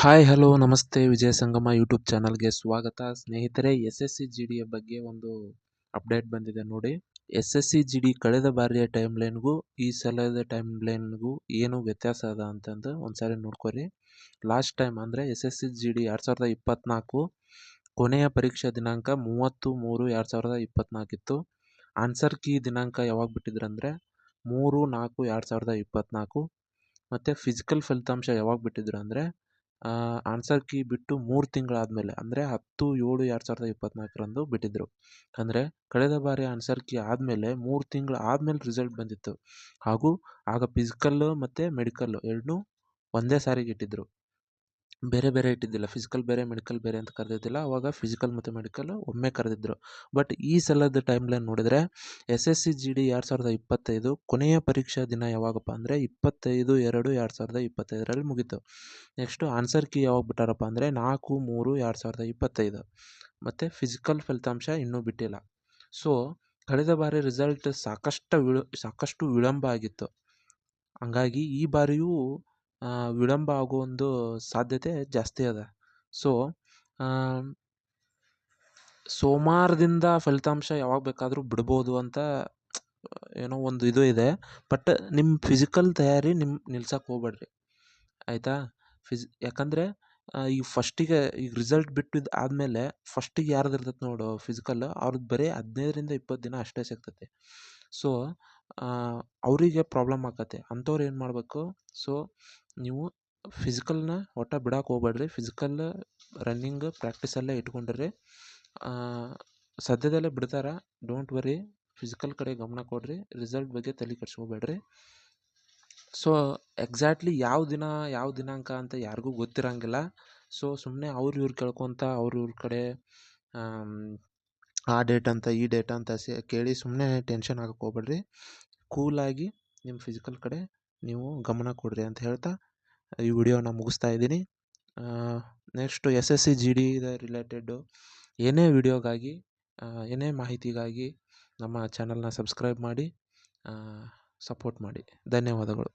Hi hello ನಮಸ್ತೆ ವಿಜಯ ಸಂಗಮ YouTube ಚಾನಲ್ಗೆ ಸ್ವಾಗತ ಸ್ನೇಹಿತರೆ. ಎಸ್ ಎಸ್ ಸಿ ಜಿ ಡಿಯ ಬಗ್ಗೆ ಒಂದು ಅಪ್ಡೇಟ್ ಬಂದಿದೆ ನೋಡಿ. S S C G D ಕಳೆದ ಬಾರಿಯ ಟೈಮ್ ಲೈನ್ಗೂ ಈ ಸಲದ ಟೈಮ್ ಲೈನ್ಗೂ ಏನು ವ್ಯತ್ಯಾಸ ಅದ ಅಂತಂದು ಒಂದ್ಸಾರಿ ನೋಡ್ಕೊರಿ. ಲಾಸ್ಟ್ ಟೈಮ್ ಅಂದರೆ S S C G D 2024 ಕೊನೆಯ ಪರೀಕ್ಷಾ ದಿನಾಂಕ 30/3/2024 ಇತ್ತು. ಆನ್ಸರ್ ಕೀ ದಿನಾಂಕ ಯಾವಾಗ ಬಿಟ್ಟಿದ್ರಂದರೆ 3/4/2024. ಮತ್ತು ಫಿಸಿಕಲ್ ಫಲಿತಾಂಶ ಯಾವಾಗ ಬಿಟ್ಟಿದ್ರು ಅಂದರೆ ಆನ್ಸರ್ ಕೀ ಬಿಟ್ಟು 3 ತಿಂಗಳಾದಮೇಲೆ ಅಂದರೆ 10/7/2024 ಬಿಟ್ಟಿದ್ದರು. ಅಂದರೆ ಕಳೆದ ಬಾರಿ ಆನ್ಸರ್ ಕೀ ಆದಮೇಲೆ 3 ತಿಂಗಳು ಆದಮೇಲೆ ರಿಸಲ್ಟ್ ಬಂದಿತ್ತು. ಹಾಗೂ ಆಗ ಫಿಸಿಕಲ್ಲು ಮತ್ತು ಮೆಡಿಕಲ್ಲು ಎರಡನ್ನೂ ಒಂದೇ ಸಾರಿಗೆ ಇಟ್ಟಿದ್ದರು, ಬೇರೆ ಬೇರೆ ಇಟ್ಟಿದ್ದಿಲ್ಲ. ಫಿಸಿಕಲ್ ಬೇರೆ ಮೆಡಿಕಲ್ ಬೇರೆ ಅಂತ ಕರೆದಿದ್ದಿಲ್ಲ. ಅವಾಗ ಫಿಸಿಕಲ್ ಮತ್ತು ಮೆಡಿಕಲ್ ಒಮ್ಮೆ ಕರೆದಿದ್ದರು. ಬಟ್ ಈ ಸಲದ ಟೈಮ್ ಲೈನ್ ನೋಡಿದರೆ S S C G D 2025 ಕೊನೆಯ ಪರೀಕ್ಷಾ ದಿನ ಯಾವಾಗಪ್ಪ ಅಂದರೆ 25/2/2025 ಮುಗೀತು. ನೆಕ್ಸ್ಟು ಆನ್ಸರ್ ಕೀ ಯಾವಾಗ ಬಿಟ್ಟಾರಪ್ಪ ಅಂದರೆ 4/3/2025. ಮತ್ತು ಫಿಸಿಕಲ್ ಫಲಿತಾಂಶ ಇನ್ನೂ ಬಿಟ್ಟಿಲ್ಲ. ಸೊ ಕಳೆದ ಬಾರಿ ರಿಸಲ್ಟ್ ಸಾಕಷ್ಟು ವಿಳಂಬ ಆಗಿತ್ತು. ಹಂಗಾಗಿ ಈ ಬಾರಿಯೂ ವಿಳಂಬ ಆಗೋ ಒಂದು ಸಾಧ್ಯತೆ ಜಾಸ್ತಿ ಅದ. ಸೊ ಸೋಮವಾರದಿಂದ ಫಲಿತಾಂಶ ಯಾವಾಗ ಬೇಕಾದರೂ ಬಿಡ್ಬೋದು ಅಂತ ಏನೋ ಒಂದು ಇದು ಇದೆ. ಬಟ್ ನಿಮ್ಮ ಫಿಸಿಕಲ್ ತಯಾರಿ ನಿಲ್ಸಕ್ಕೆ ಹೋಗ್ಬೇಡ್ರಿ, ಆಯಿತಾ. ಯಾಕಂದರೆ ಈಗ ಫಸ್ಟಿಗೆ ಈಗ ರಿಸಲ್ಟ್ ಬಿಟ್ಟಿದ್ದು ಆದಮೇಲೆ ಫಸ್ಟಿಗೆ ಯಾರ್ದು ಇರ್ತೈತೆ ನೋಡು ಫಿಸಿಕಲ್, ಅವ್ರದ್ದು ಬರೀ 15-20 ದಿನ ಅಷ್ಟೇ ಸಿಗ್ತೈತೆ. ಸೊ ಅವರಿಗೆ ಪ್ರಾಬ್ಲಮ್ ಆಕತ್ತೆ. ಅಂಥವ್ರು ಏನು ಮಾಡಬೇಕು, ಸೊ ನೀವು ಫಿಸಿಕಲ್ನ ಒಟ್ಟು ಬಿಡಕ್ಕೆ ಹೋಗ್ಬೇಡ್ರಿ. ಫಿಸಿಕಲ್ ರನ್ನಿಂಗ್ ಪ್ರಾಕ್ಟೀಸಲ್ಲೇ ಇಟ್ಕೊಂಡಿರಿ. ಸದ್ಯದಲ್ಲೇ ಬಿಡ್ತಾರೆ, ಡೋಂಟ್ ವರಿ. ಫಿಸಿಕಲ್ ಕಡೆ ಗಮನ ಕೊಡ್ರಿ, ರಿಸಲ್ಟ್ ಬಗ್ಗೆ ತಲೆ ಕೆಡಿಸ್ಕೋಬೇಡ್ರಿ. ಸೊ ಎಕ್ಸಾಕ್ಟ್ಲಿ ಯಾವ ದಿನಾಂಕ ಅಂತ ಯಾರಿಗೂ ಗೊತ್ತಿರಂಗಿಲ್ಲ. ಸೊ ಸುಮ್ಮನೆ ಇವ್ರು ಕೇಳ್ಕೊತ ಇವ್ರ ಕಡೆ ಆ ಡೇಟ್ ಅಂತ ಈ ಡೇಟ್ ಅಂತ ಕೇಳಿ ಸುಮ್ಮನೆ ಟೆನ್ಷನ್ ಆಗಕ್ಕೆ ಹೋಗ್ಬೇಡ್ರಿ. ಕೂಲಾಗಿ ನಿಮ್ಮ ಫಿಸಿಕಲ್ ಕಡೆ ನೀವು ಗಮನ ಕೊಡ್ರಿ ಅಂತ ಹೇಳ್ತಾ ಈ ವಿಡಿಯೋನ ಮುಗಿಸ್ತಾ ಇದ್ದೀನಿ. Next S S C G D related ಏನೇ ವಿಡಿಯೋಗಾಗಿ ಏನೇ ಮಾಹಿತಿಗಾಗಿ ನಮ್ಮ ಚಾನಲ್ನ ಸಬ್ಸ್ಕ್ರೈಬ್ ಮಾಡಿ ಸಪೋರ್ಟ್ ಮಾಡಿ. ಧನ್ಯವಾದಗಳು.